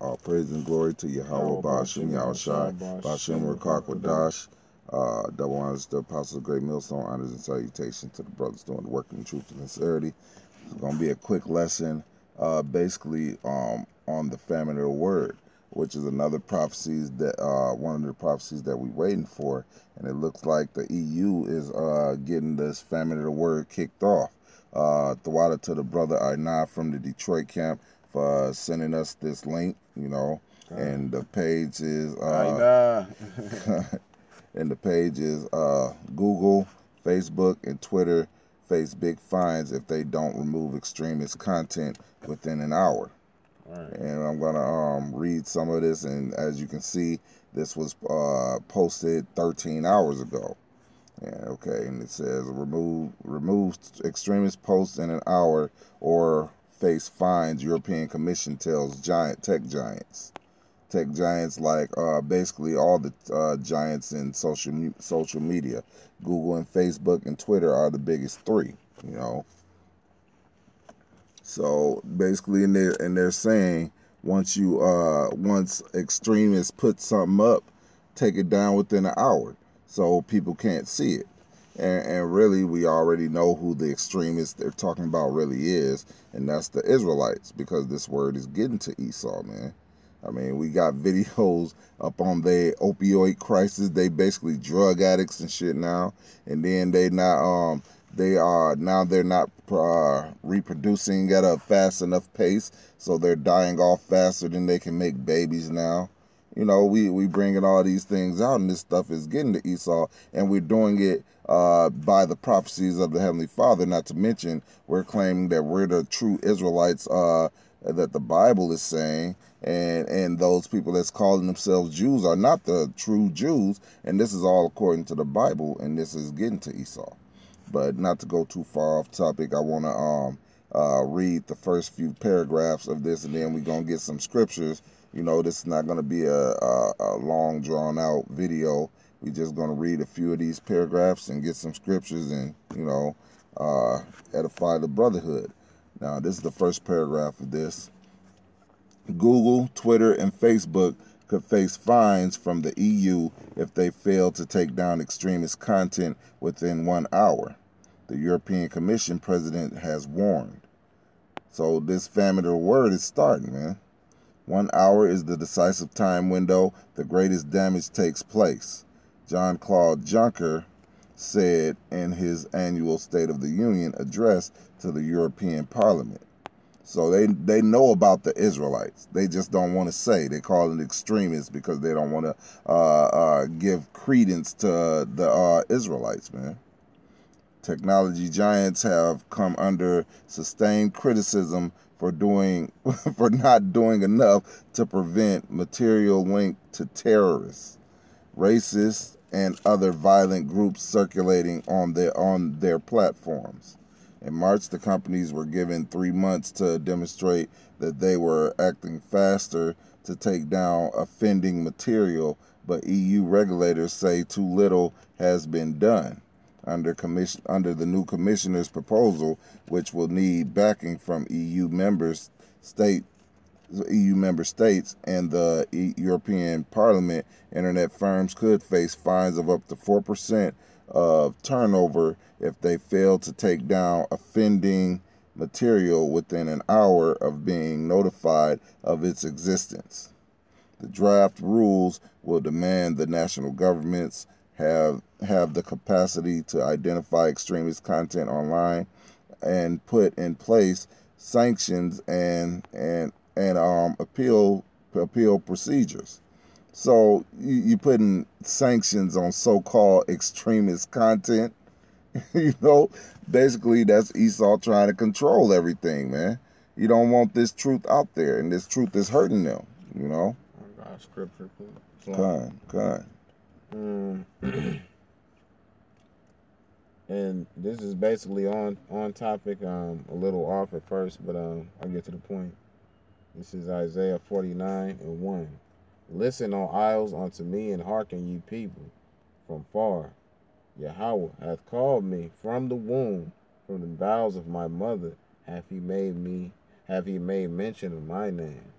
All praise and glory to Yahweh Bashim Yahushai, Bashim Rakak Wadash. Double honors to the Apostle of Great Millstone, honors and salutations to the brothers doing the work in truth and sincerity. It's going to be a quick lesson, basically on the famine of the word, which is another prophecies that one of the prophecies that we're waiting for, and it looks like the EU is getting this famine of the word kicked off. Thawada to the brother Arna from the Detroit camp for sending us this link, and the page is and the page is Google, Facebook, and Twitter face big fines if they don't remove extremist content within an hour. Right. And I'm gonna read some of this, and as you can see, this was posted 13 hours ago. And it says remove extremist posts in an hour or face fines. European Commission tells tech giants. Tech giants like basically all the giants in social media. Google and Facebook and Twitter are the biggest three. So basically, they're saying once extremists put something up, take it down within an hour, so people can't see it. And really, we already know who the extremists they're talking about really is, and that's the Israelites, because this word is getting to Esau, man. I mean, we got videos up on the opioid crisis. They basically drug addicts and shit now, and then they're not reproducing at a fast enough pace, so they're dying off faster than they can make babies now. We bringing all these things out, and this stuff is getting to Esau, and we're doing it by the prophecies of the Heavenly Father. Not to mention, we're claiming that we're the true Israelites that the Bible is saying, and those people that's calling themselves Jews are not the true Jews, and this is all according to the Bible, and this is getting to Esau. But not to go too far off topic, I want to read the first few paragraphs of this, and then we're going to get some scriptures. This is not going to be a long, drawn-out video. We're just going to read a few of these paragraphs and get some scriptures and, edify the brotherhood. Now, this is the first paragraph of this. Google, Twitter, and Facebook could face fines from the EU if they fail to take down extremist content within 1 hour. The European Commission president has warned. So this famine of the word is starting, man. 1 hour is the decisive time window the greatest damage takes place, Jean-Claude Juncker said in his annual State of the Union address to the European Parliament. So they know about the Israelites. They just don't want to say. They call it extremists because they don't want to give credence to the Israelites, man. Technology giants have come under sustained criticism for not doing enough to prevent material linked to terrorists, racists, and other violent groups circulating on their platforms. In March, the companies were given 3 months to demonstrate that they were acting faster to take down offending material, but EU regulators say too little has been done. Under the new commissioner's proposal, which will need backing from EU member states and the European Parliament, internet firms could face fines of up to 4% of turnover if they fail to take down offending material within an hour of being notified of its existence. The draft rules will demand the national governments have the capacity to identify extremist content online and put in place sanctions and appeal procedures. So you putting sanctions on so-called extremist content. Basically that's Esau trying to control everything, man. You don't want this truth out there, and this truth is hurting them. I got scripture, please. Kind. And this is basically on topic, a little off at first, but I'll get to the point. This is Isaiah 49:1. Listen, O isles, unto me, and hearken, ye people, from far. Yahweh hath called me from the womb, from the bowels of my mother hath he made mention of my name.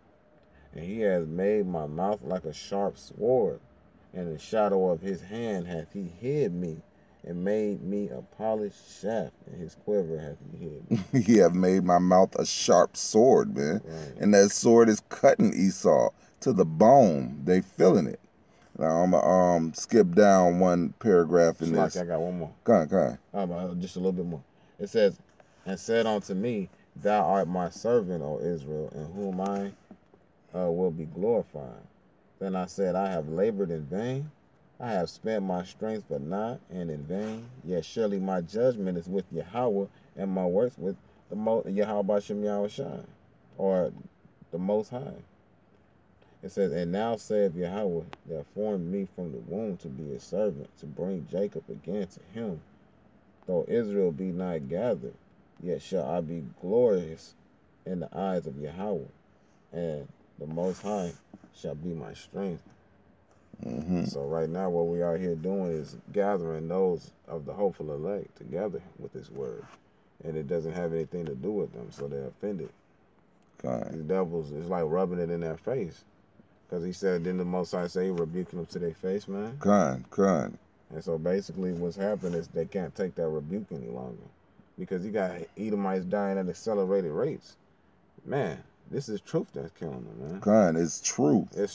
and he has made my mouth like a sharp sword. In the shadow of his hand hath he hid me, and made me a polished shaft. In his quiver hath he hid me. He have made my mouth a sharp sword, man. Right. And that sword is cutting Esau to the bone. They feeling it. Now I'm gonna skip down one paragraph in this. I got one more. Go on. Just a little bit more. It says, and said unto me, Thou art my servant, O Israel, in whom I will be glorified. Then I said, I have labored in vain. I have spent my strength for naught and in vain. Yet surely my judgment is with Yahweh, and my works with the Yahweh Bashem Yahushai, or the Most High. It says, and now saith Yahweh, that formed me from the womb to be a servant, to bring Jacob again to him. Though Israel be not gathered, yet shall I be glorious in the eyes of Yahweh, and the Most High shall be my strength. So right now what we are here doing is gathering those of the hopeful elect together with this word. And it doesn't have anything to do with them, so they're offended. These devils, it's like rubbing it in their face. Because he said, didn't the Most High say, rebuking them to their face, man? Con. And so basically what's happening is they can't take that rebuke any longer. Because you got Edomites dying at accelerated rates. Man, this is truth that's killing them, man. Con, it's truth. It's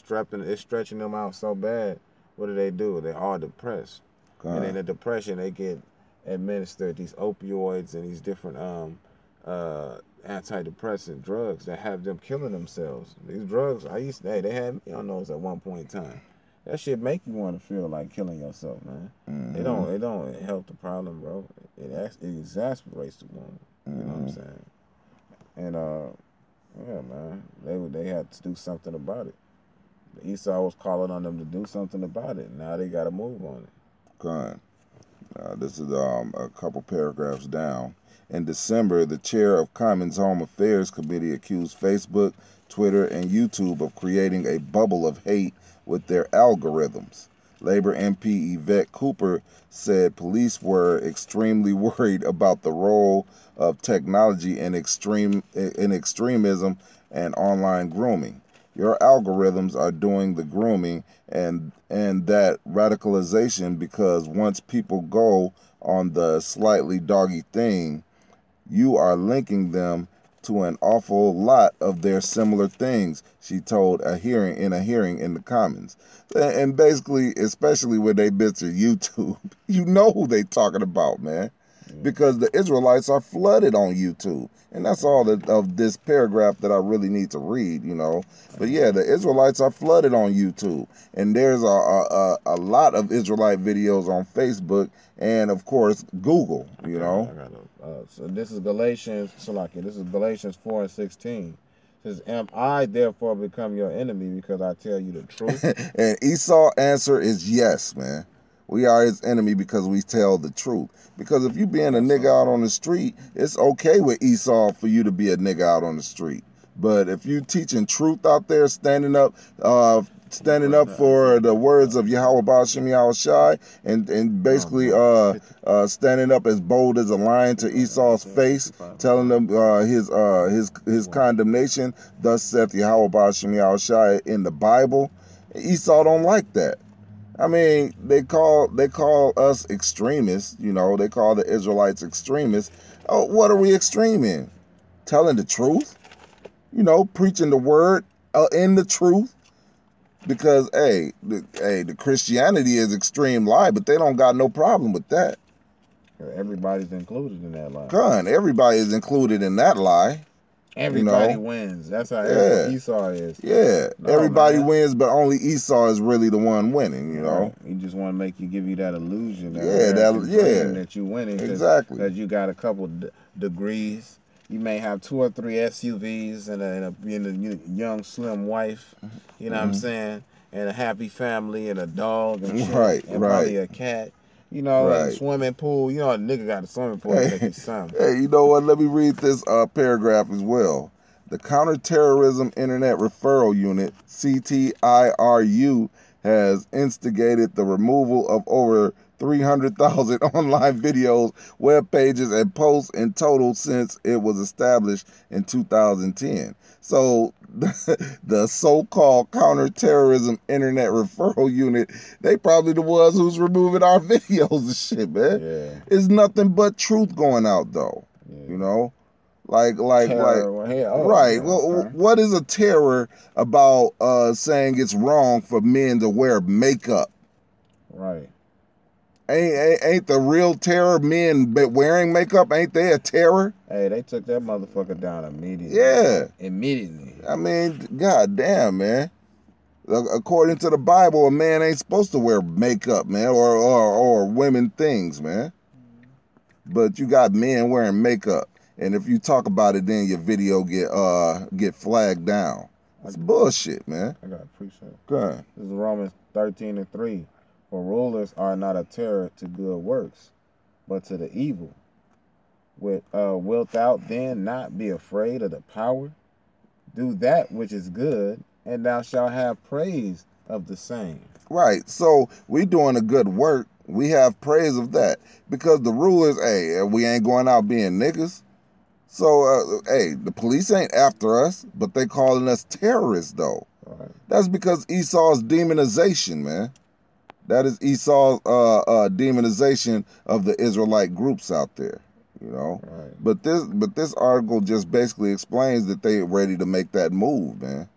stretching them out so bad. What do? They're all depressed. And in the depression, they get administered these opioids and these different antidepressant drugs that have them killing themselves. These drugs, they had me on those at one point in time. That shit make you want to feel like killing yourself, man. It don't help the problem, bro. It exacerbates the wound. You know what I'm saying? And yeah, man, they had to do something about it. Esau was calling on them to do something about it. Now they got to move on it. Con. This is a couple paragraphs down. In December, the chair of Commons Home Affairs Committee accused Facebook, Twitter, and YouTube of creating a bubble of hate with their algorithms. Labor MP Yvette Cooper said police were extremely worried about the role of technology in extremism and online grooming. Your algorithms are doing the grooming and that radicalization, because once people go on the slightly doggy thing, you are linking them to an awful lot of their similar things, she told a hearing in the Commons. And basically, especially when they mention YouTube, you know who they talking about, man. Because the Israelites are flooded on YouTube. And that's all of this paragraph that I really need to read, you know. But yeah, the Israelites are flooded on YouTube. And there's a lot of Israelite videos on Facebook and, of course, Google, you know. So this is Galatians 4:16. It says, am I therefore become your enemy because I tell you the truth? And Esau's answer is yes, man. We are his enemy because we tell the truth. Because if you being a nigga out on the street, it's okay with Esau for you to be a nigga out on the street. But if you teaching truth out there, standing up for the words of Yahweh Bashem Yahushai, and basically standing up as bold as a lion to Esau's face, telling them his condemnation, thus saith Yahweh Bashem Yahushai in the Bible, Esau don't like that. I mean, they call us extremists, you know. They call the Israelites extremists. Oh, what are we extreme in? Telling the truth, you know, preaching the word in the truth. Because the Christianity is extreme lie, but they don't got no problem with that. Everybody's included in that lie. Gun, everybody is included in that lie. Everybody wins. That's how Esau is. Yeah, everybody wins, but only Esau is really the one winning. You know, he just want to give you that illusion. That you winning. Exactly. Because you got a couple degrees. You may have 2 or 3 SUVs and a young slim wife. You know what I'm saying? And a happy family and a dog and shit. And probably a cat. You know, and a swimming pool. You know, a nigga got a swimming pool to make you something. Hey, you know what? Let me read this paragraph as well. The Counterterrorism Internet Referral Unit, CTIRU, has instigated the removal of over 300,000 online videos, web pages, and posts in total since it was established in 2010. So the so-called counterterrorism internet referral unit, they probably the ones who's removing our videos and shit, man. Yeah. It's nothing but truth going out though. Yeah. You know? Right. Well, what is a terror about saying it's wrong for men to wear makeup? Right. Ain't the real terror men wearing makeup? Ain't they a terror? Hey, they took that motherfucker down immediately. Yeah. Like, immediately. I mean, goddamn, man. According to the Bible, a man ain't supposed to wear makeup, man, or women things, man. But you got men wearing makeup, and if you talk about it, then your video get flagged down. That's bullshit, man. I got a precept. Go ahead. This is Romans 13:3. For rulers are not a terror to good works, but to the evil. Wilt thou then not be afraid of the power? Do that which is good, and thou shalt have praise of the same. Right. So we doing a good work. We have praise of that because the rulers, hey, we ain't going out being niggas. So, hey, the police ain't after us, but they calling us terrorists though. Right. That's because Esau's demonization, man. That is Esau's demonization of the Israelite groups out there, you know. Right. But this article just basically explains that they ready to make that move, man.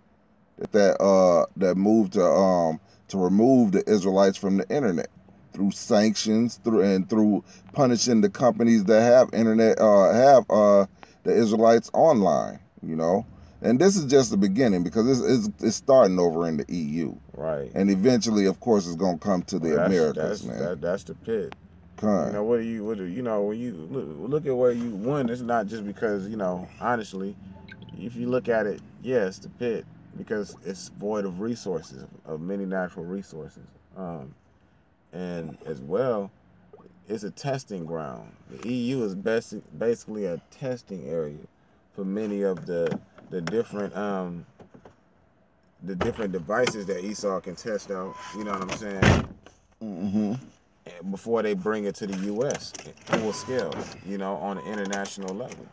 That move to remove the Israelites from the internet through sanctions, through punishing the companies that have internet the Israelites online, you know. And this is just the beginning because it's starting over in the EU. Right. And eventually, of course, it's gonna come to the Americas, man. That's the pit. Kind. You know, when you look at where you won, it's not just because, honestly, if you look at it, yes, the pit, because it's void of resources, of many natural resources. And as well, it's a testing ground. The EU is basically a testing area for many of the different devices that Esau can test out. You know what I'm saying? Mm-hmm. Before they bring it to the U.S. full scale, on an international level.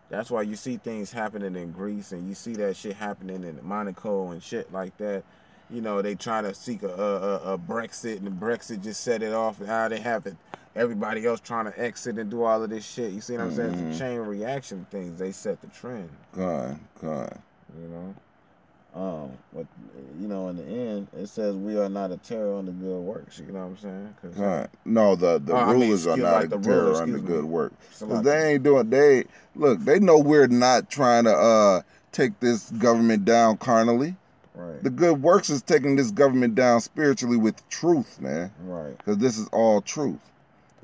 That's why you see things happening in Greece, and you see that shit happening in Monaco and shit like that. They try to seek a Brexit, and the Brexit just set it off, and how they have it. Everybody else trying to exit and do all of this shit. You see what I'm saying? It's a chain reaction things. They set the trend. God. But in the end, it says we are not a terror on the good works. You know what I'm saying? No, the rulers are not a terror on the good work. Because they ain't doing. They know we're not trying to take this government down carnally. Right. The good works is taking this government down spiritually with truth, man. Right. Because this is all truth.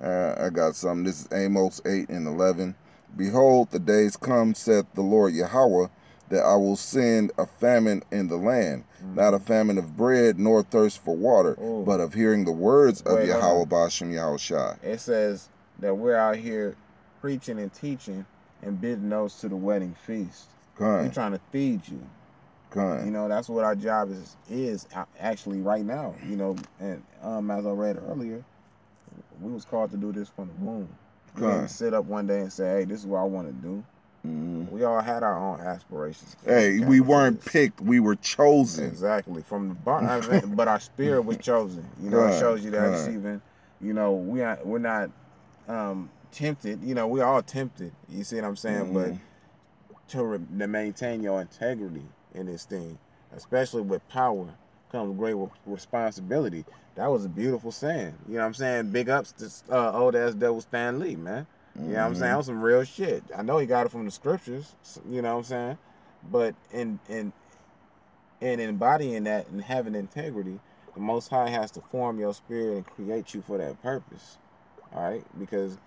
I got something. This is Amos 8:11. Behold, the days come, saith the Lord Yahweh, that I will send a famine in the land, not a famine of bread, nor thirst for water, but of hearing the words of Yahweh Ba'ashem Yahushai. It says that we're out here preaching and teaching and bidding those to the wedding feast. We're trying to feed you. That's what our job is actually right now. And as I read earlier, we was called to do this from the womb. We didn't sit up one day and say, hey, this is what I want to do. We all had our own aspirations. Hey, we weren't picked; we were chosen. Exactly, from the bottom, but our spirit was chosen. It shows you that it's even. We're not tempted. We're all tempted. You see what I'm saying? But to maintain your integrity in this thing, especially with power, comes great responsibility. That was a beautiful saying. You know what I'm saying? Big ups to old ass devil Stan Lee, man. You know what I'm saying? That was some real shit. I know he got it from the scriptures, you know what I'm saying? But in embodying that and having integrity, the Most High has to form your spirit and create you for that purpose. All right? Because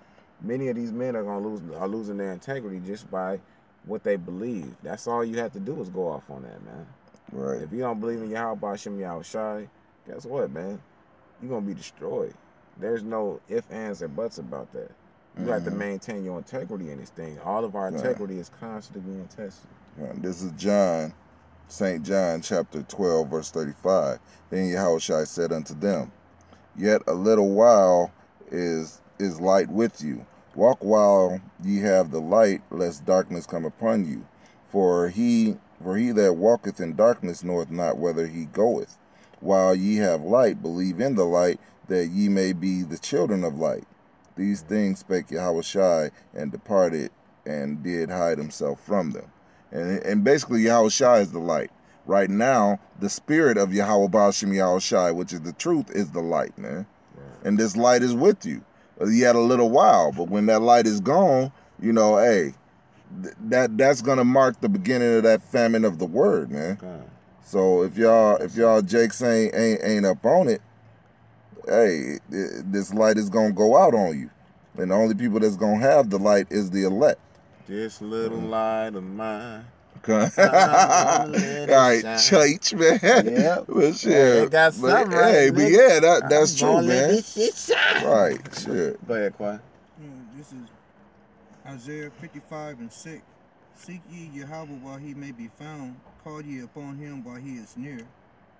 many of these men are losing their integrity just by what they believe. That's all you have to do is go off on that, man. Right. If you don't believe in Yahweh Ba'ashem Yahushai, guess what, man? You're going to be destroyed. There's no ifs, ands, or buts about that. You have to maintain your integrity in this thing. All of our integrity is constantly being tested. This is St. John, chapter 12, verse 35. Then Yahushua said unto them, Yet a little while is light with you. Walk while ye have the light, lest darkness come upon you. For he that walketh in darkness knoweth not whither he goeth. While ye have light, believe in the light, that ye may be the children of light. These things spake Yahushai, and departed, and did hide himself from them. And basically Yahushai is the light. Right now, the spirit of Yahweh Ba'ashim Yahushai, which is the truth, is the light, man. Right. And this light is with you. Yet a little while, but when that light is gone, hey, that's gonna mark the beginning of that famine of the word, man. Okay. So if y'all Jakes ain't up on it, hey, this light is gonna go out on you, and the only people that's gonna have the light is the elect. This little light of mine. Okay. I'm gonna All let it right, shine. church, man. Yep. But shit, Hey, it got but something right, hey, but nigga. yeah, that's I'm true, gonna let man. this shit shine. Right, shit. Go ahead, Quan. This is Isaiah 55:6. Seek ye Yahweh while he may be found. Call ye upon him while he is near.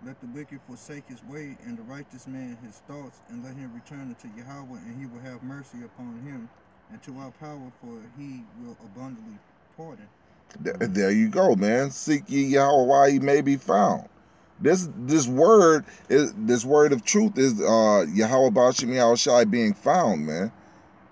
Let the wicked forsake his way, and the righteous man his thoughts, and let him return unto Yahweh, and he will have mercy upon him, and to our power, for he will abundantly pardon. There you go, man. Seek ye Yahweh while he may be found. This word of truth is Yahweh Ba'ashim Yahushai being found, man.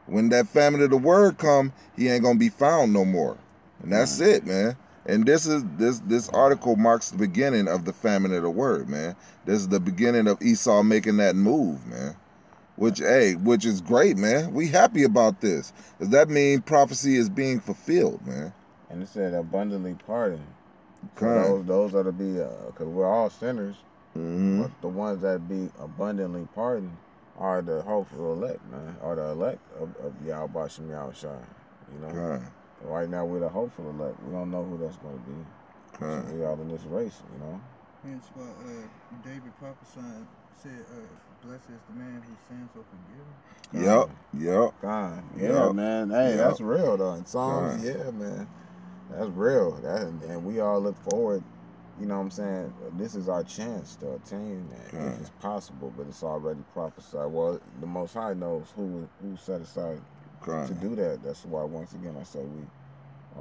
When that famine of the word come, he ain't gonna be found no more. And that's it, man. And this article marks the beginning of the famine of the word, man. This is the beginning of Esau making that move, man. Which is great, man. We happy about this. Does that mean prophecy is being fulfilled, man? And it said abundantly pardon. Okay. So those are to be, because we're all sinners, Mm-hmm. but the ones that be abundantly pardoned are the hopeful elect, man, or the elect of Yahweh Bashim Yahushai. You know? Okay. Right now we're the hopeful elect. We don't know who that's going to be. Okay. So we all in this race, you know? Hence why David prophesied, said, blessed is the man whose sins are forgiven. Yep. God. Yeah, Yep. man. Hey, Yep. that's real, though. In Psalms, God. yeah, man. That's real. And we all look forward, you know what I'm saying? This is our chance to attain that, if it's possible, but it's already prophesied. Well, the Most High knows who set aside to do that. That's why, once again, I say we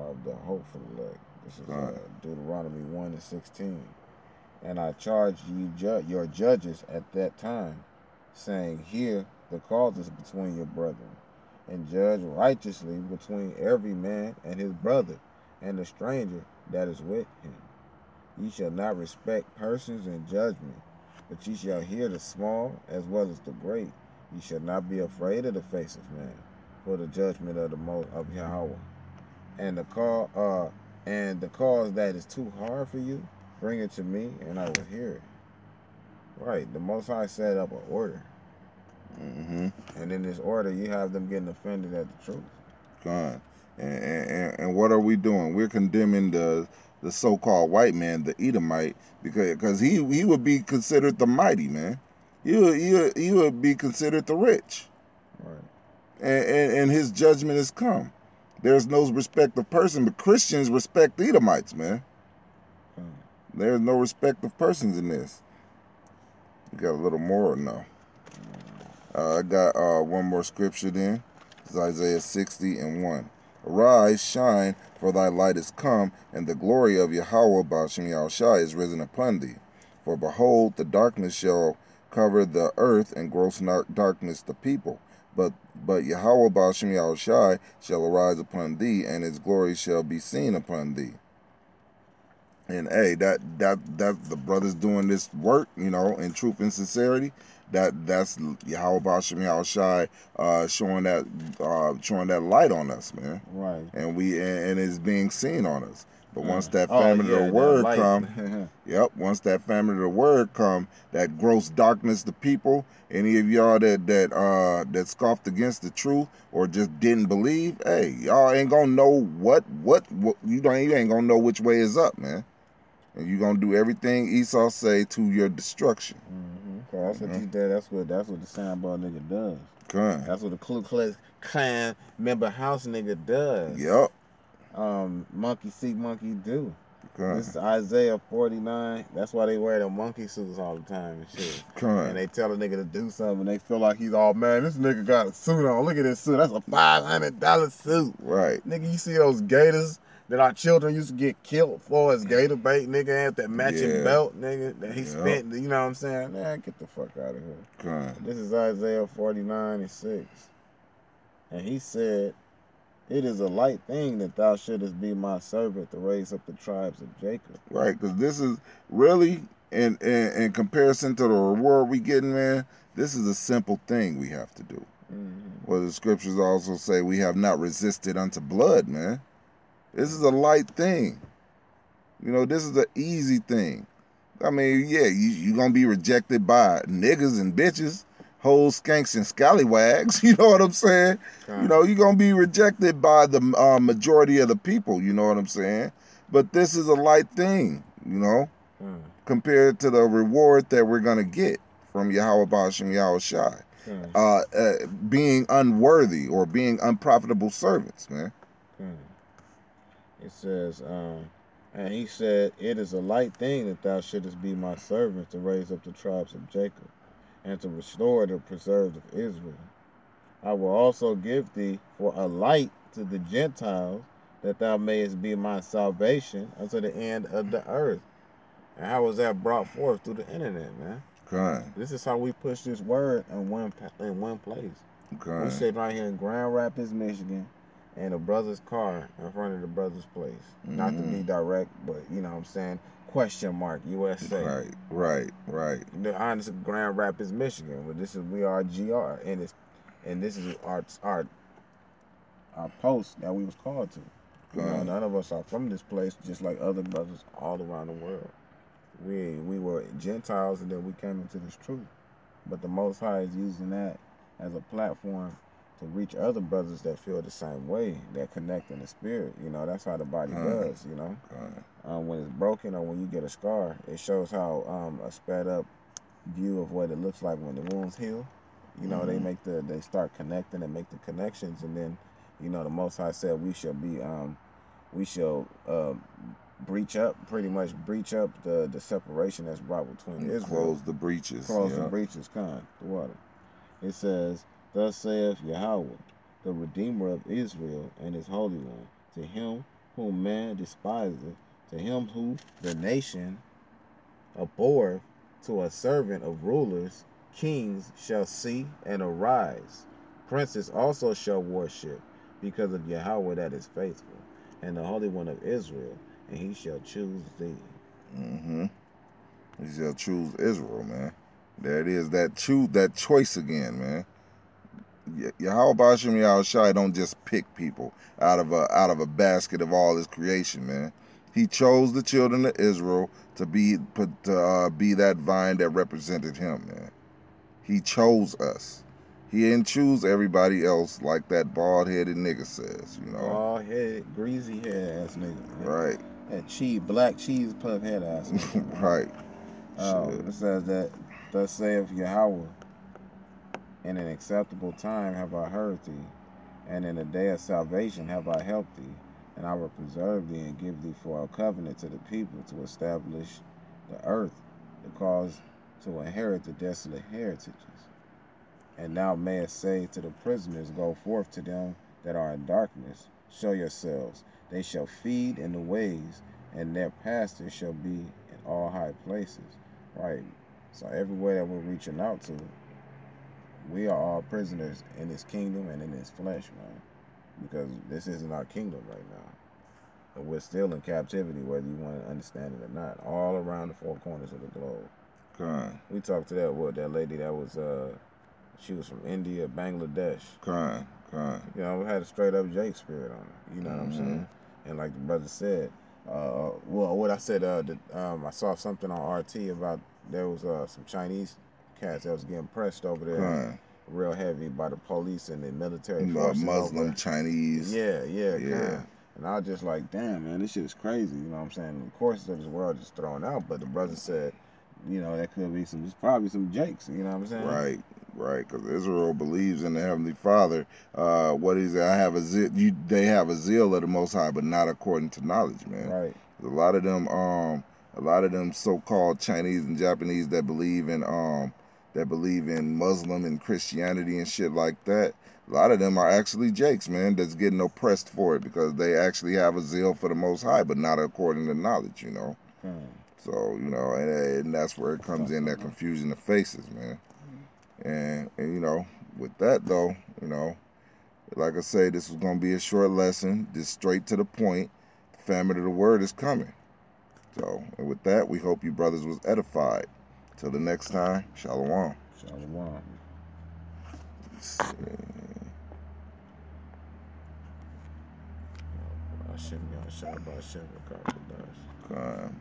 are the hopeful elect. This is Deuteronomy 1:16. And I charge you your judges at that time, saying, hear the causes between your brethren, and judge righteously between every man and his brother, and the stranger that is with him. Ye shall not respect persons in judgment, but ye shall hear the small as well as the great. Ye shall not be afraid of the face of man, for the judgment of of Yahweh. And the cause that is too hard for you, bring it to me, and I will hear it. Right, the Most High set up an order. Mm-hmm. And in this order, you have them getting offended at the truth. God. And what are we doing? We're condemning the so-called white man, the Edomite, because he would be considered the mighty, man. He would be considered the rich. Right. And his judgment has come. There's no respect of person, but Christians respect Edomites, man. There's no respect of persons in this. We got a little more now. I got one more scripture then. It's Isaiah 60:1. Arise, shine, for thy light is come, and the glory of Yahweh Ba'ashim Yahushai is risen upon thee. For behold, the darkness shall cover the earth, and gross darkness the people. But Yahweh Ba'ashim Yahushai shall arise upon thee, and his glory shall be seen upon thee. And hey, that the brothers doing this work, in truth and sincerity. That's Yahweh Ba'ashim Yahushai showing that light on us, man. Right. And it's being seen on us. But once that famine of the word come, once that famine of the word come, that gross darkness to people, any of y'all that scoffed against the truth or just didn't believe, hey, y'all ain't gonna know what you ain't gonna know which way is up, man. And you're gonna do everything Esau say to your destruction. So that's what you did. That's what the Sandbar nigga does. Okay. That's what the Ku Klux Klan member house nigga does. Yep. Monkey see, monkey do. This is Isaiah 49. That's why they wear the monkey suits all the time and shit. And they tell a nigga to do something, and they feel like he's all, man, this nigga got a suit on. Look at this suit. That's a $500 suit. Right. Nigga, you see those gators that our children used to get killed for as gator bait, nigga, had that matching belt, nigga, that he spent, you know what I'm saying? Man, get the fuck out of here. This is Isaiah 49:6. And he said, it is a light thing that thou shouldest be my servant to raise up the tribes of Jacob. Right, because this is really, in comparison to the reward we getting, man, this is a simple thing we have to do. Well, the scriptures also say we have not resisted unto blood, man. This is a light thing. You know, this is an easy thing. I mean, yeah, you're going to be rejected by niggas and bitches, hoes, skanks, and scallywags. You know what I'm saying? You know, you're going to be rejected by the majority of the people. You know what I'm saying? But this is a light thing, you know, compared to the reward that we're going to get from Yahweh Ba'ashem Yahweh Shai. Being unworthy or being unprofitable servants, man. It says, and he said, it is a light thing that thou shouldest be my servant to raise up the tribes of Jacob and to restore the preserved of Israel. I will also give thee for a light to the Gentiles, that thou mayest be my salvation unto the end of the earth. And how was that brought forth through the internet, man? This is how we push this word in one place. We sit right here in Grand Rapids, Michigan, in a brother's car in front of the brother's place. Not to be direct, but you know what I'm saying? Question mark USA. Right. The honest Grand Rapids, Michigan. But we are GR, and this is our post that we was called to. You know, none of us are from this place, just like other brothers all around the world. We were Gentiles, and then we came into this truth. But the Most High is using that as a platform to reach other brothers that feel the same way, that connect in the spirit. You know, that's how the body does, you know. When it's broken or when you get a scar, it shows how a sped up view of what it looks like when the wounds heal. You know, they start connecting and make the connections, and then, you know, the Most High said we shall breach up the separation that's brought between Israel. Close the breaches. The breaches, the water. It says, thus saith Yahweh, the Redeemer of Israel and his Holy One, to him whom man despiseth, to him who the nation abhorreth, to a servant of rulers, kings shall see and arise. Princes also shall worship, because of Yahweh that is faithful, and the Holy One of Israel, and he shall choose thee. He shall choose Israel, man. There it is, that choice again, man. Yahweh Ba'ashem Yahweh Shai don't just pick people out of a basket of all his creation, man. He chose the children of Israel to be that vine that represented him, man. He chose us. He didn't choose everybody else like that bald-headed nigga says, you know. Bald-headed, greasy head ass nigga. Right. That black cheese puff head ass nigga. Right. It says that, thus saith Yahweh, in an acceptable time have I heard thee, and in a day of salvation have I helped thee, and I will preserve thee and give thee for a covenant to the people, to establish the earth, to cause to inherit the desolate heritages. And thou mayest say to the prisoners, go forth to them that are in darkness, show yourselves. They shall feed in the ways, and their pastors shall be in all high places. Right. So everywhere that we're reaching out to, we are all prisoners in this kingdom and in this flesh, man. Because this isn't our kingdom right now. But we're still in captivity, whether you want to understand it or not, all around the four corners of the globe. We talked to that lady that was, she was from India, Bangladesh. You know, had a straight up Jake spirit on her. You know what I'm saying? And like the brother said, what I said, I saw something on RT about there was some Chinese cats that was getting pressed over there real heavy by the police and the military forces. Muslim, Chinese. Yeah. And I was just like, damn, man, this shit is crazy. You know what I'm saying? The courses of this world just thrown out. But the brother said, you know, that could be probably some Jakes. You know what I'm saying? Right, because Israel believes in the Heavenly Father. What is it? They have a zeal of the Most High, but not according to knowledge, man. Right. A lot of them so-called Chinese and Japanese that believe in Muslim and Christianity and shit like that. A lot of them are actually jakes, man, that's getting oppressed for it because they actually have a zeal for the Most High, but not according to knowledge, you know. So, you know, and that's where it comes in, that confusion of faces, man. And you know, with that though, you know, like I say, this was gonna be a short lesson, just straight to the point. The famine of the word is coming. So, and with that, we hope you brothers was edified. Till the next time, shalom. Shalom.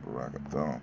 Barakatam.